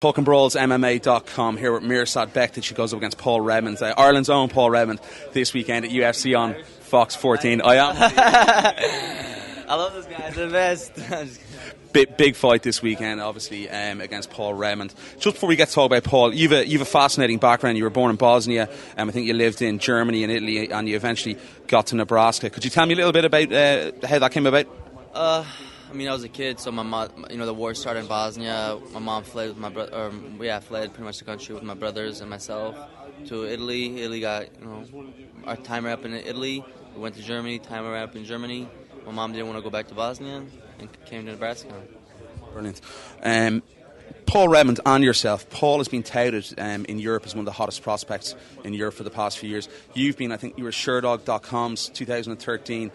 PuckandBrawlsMMA.com here with Mirsad Bektic, who goes up against Paul Redmond, Ireland's own Paul Redmond, this weekend at UFC on Fox 14. I love this guy, the best. Big fight this weekend, obviously, against Paul Redmond. Just before we get to talk about Paul, you've a fascinating background. You were born in Bosnia, I think you lived in Germany and Italy, and you eventually got to Nebraska. Could you tell me a little bit about how that came about? I was a kid, so my mom, the war started in Bosnia. My mom fled with my brother, fled pretty much the country with my brothers and myself to Italy. Italy got, our time wrapped in Italy. We went to Germany, time wrapped in Germany. My mom didn't want to go back to Bosnia and came to Nebraska. Brilliant. Paul Redmond and yourself. Paul has been touted in Europe as one of the hottest prospects in Europe for the past few years. You've been, I think you were Sherdog.com's 2013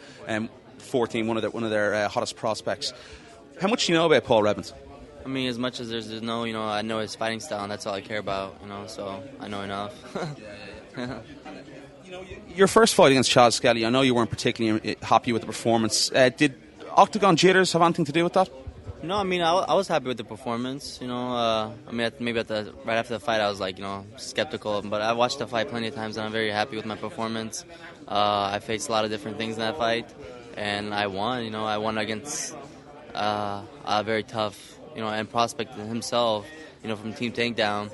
14, one of their hottest prospects. How much do you know about Paul Redmond? As much as there's no, I know his fighting style, and that's all I care about, so I know enough. Your first fight against Chad Skelly, I know you weren't particularly happy with the performance. Did octagon jitters have anything to do with that? No, I was happy with the performance. Maybe right after the fight, I was skeptical. But I watched the fight plenty of times, and I'm very happy with my performance. I faced a lot of different things in that fight, and I won. I won against a very tough, and prospect himself. From Team Takedown.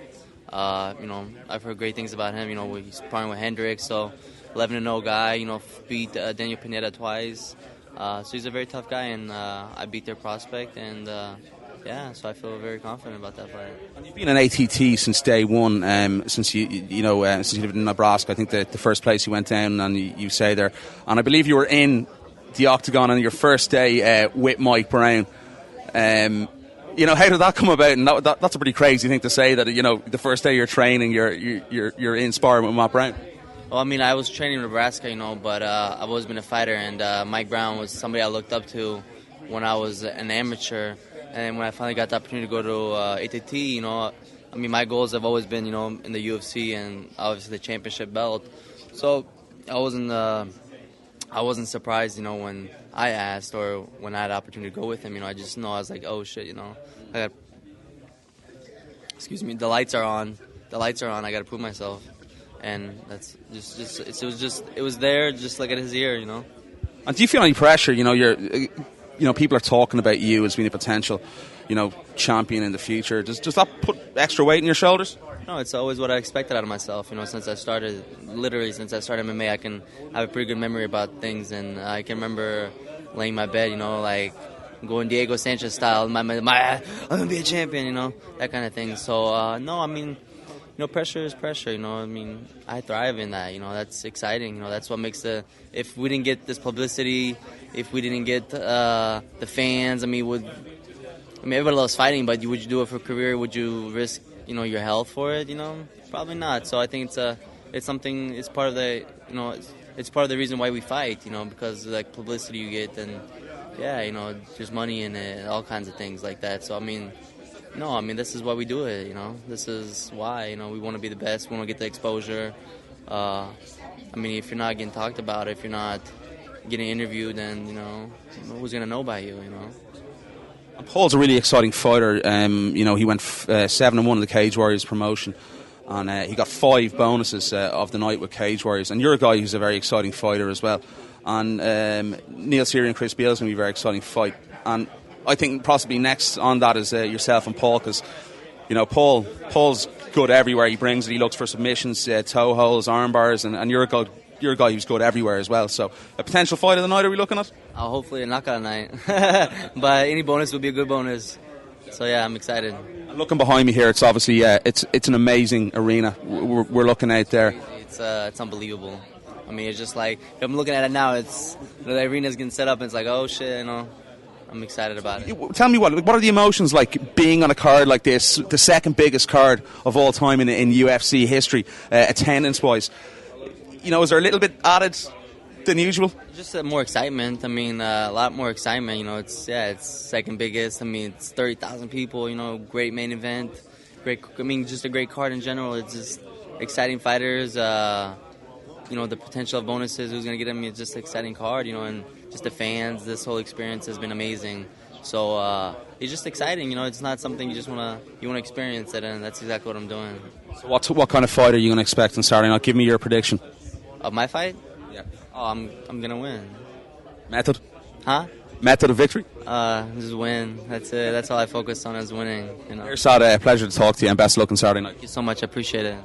I've heard great things about him. He's sparring with Hendricks, so 11-0 guy. Beat Daniel Pineda twice. So he's a very tough guy, and I beat their prospect, and so I feel very confident about that fight. And you've been an ATT since day one, since you lived in Nebraska. I think the first place you went down, and you say there, and I believe you were in the octagon on your first day with Mike Brown. How did that come about? And that's a pretty crazy thing to say, that the first day you're training, you're in sparring with Matt Brown. Well, I was training in Nebraska, but I've always been a fighter, and Mike Brown was somebody I looked up to when I was an amateur. And when I finally got the opportunity to go to ATT, my goals have always been, in the UFC and obviously the championship belt. So I wasn't surprised, when I asked or when I had the opportunity to go with him. I just know I was like, oh shit, the lights are on. I got to prove myself. And that's it was there, just like at his ear, And do you feel any pressure? People are talking about you as being a potential, champion in the future. Does that put extra weight on your shoulders? No, it's always what I expected out of myself. Since I started MMA, I can have a pretty good memory about things, and I can remember laying in my bed, going Diego Sanchez style. I'm gonna be a champion, that kind of thing. So no, pressure is pressure, I thrive in that, that's exciting, that's what makes if we didn't get this publicity, if we didn't get the fans, everybody loves fighting, but would you do it for a career? Would you risk, your health for it, Probably not. So I think it's something, it's part of the, it's part of the reason why we fight, because like publicity you get, and there's money in it, all kinds of things like that. So no, this is why we do it, This is why, we want to be the best. We want to get the exposure. If you're not getting talked about, if you're not getting interviewed, then, who's going to know about you, And Paul's a really exciting fighter. He went 7-1 in the Cage Warriors promotion, and he got 5 bonuses of the night with Cage Warriors. And you're a guy who's a very exciting fighter as well. And Neil Seary and Chris Beale's going to be a very exciting fight. And I think possibly next on that is yourself and Paul, because Paul's good everywhere. He brings it. He looks for submissions, toe holds, arm bars, and you're a guy who's good everywhere as well. So a potential fight of the night, are we looking at? Hopefully a knockout night, but any bonus would be a good bonus. So yeah, I'm excited. And looking behind me here, it's obviously it's an amazing arena. We're looking out there. It's unbelievable. It's just like, if I'm looking at it now, it's the arena's getting set up, and it's like, oh shit, I'm excited about it. Tell me what are the emotions like being on a card like this, the second biggest card of all time in UFC history, attendance-wise? Is there a little bit added than usual? Just more excitement. A lot more excitement. It's second biggest. It's 30,000 people. Great main event. Great. Just a great card in general. It's just exciting fighters. The potential of bonuses, who's going to get them. It's just an exciting card, and just the fans. This whole experience has been amazing. So it's just exciting, you know. It's not something you want to experience it, and that's exactly what I'm doing. So what kind of fight are you going to expect on Saturday night? Give me your prediction. Of my fight? Yeah. Oh, I'm gonna win. Method? Huh? Method of victory? Just win. That's it. That's all I focus on is winning. You know. Mirsad, pleasure to talk to you, and best of luck on Saturday night. Thank you so much. I appreciate it.